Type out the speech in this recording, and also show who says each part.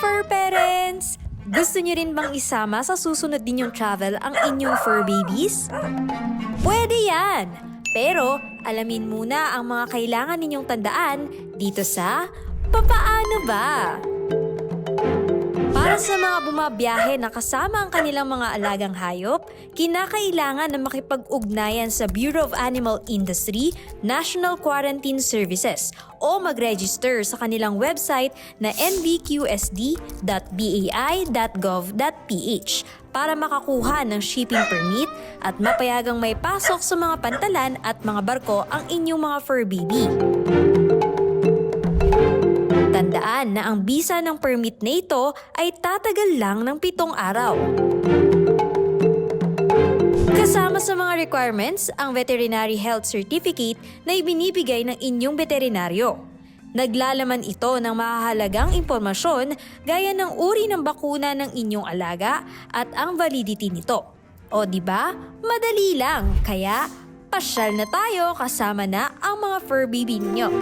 Speaker 1: fur parents! Gusto niyo rin bang isama sa susunod ninyong travel ang inyong fur babies? Pwede yan! Pero alamin muna ang mga kailangan ninyong tandaan dito sa Papaano Ba? Para sa mga bumabiyahe na kasama ang kanilang mga alagang hayop, kinakailangan na makipag-ugnayan sa Bureau of Animal Industry National Quarantine Services o mag-register sa kanilang website na nbqsd.bai.gov.ph para makakuha ng shipping permit at mapayagang may pasok sa mga pantalan at mga barko ang inyong mga fur baby. Tandaan na ang bisa ng permit na ito ay tatagal lang ng 7 araw. Kasama sa mga requirements ang Veterinary Health Certificate na ibinibigay ng inyong veterinaryo. Naglalaman ito ng mahahalagang impormasyon gaya ng uri ng bakuna ng inyong alaga at ang validity nito. O di ba? Madali lang, kaya pasyal na tayo kasama na ang mga fur baby niyo.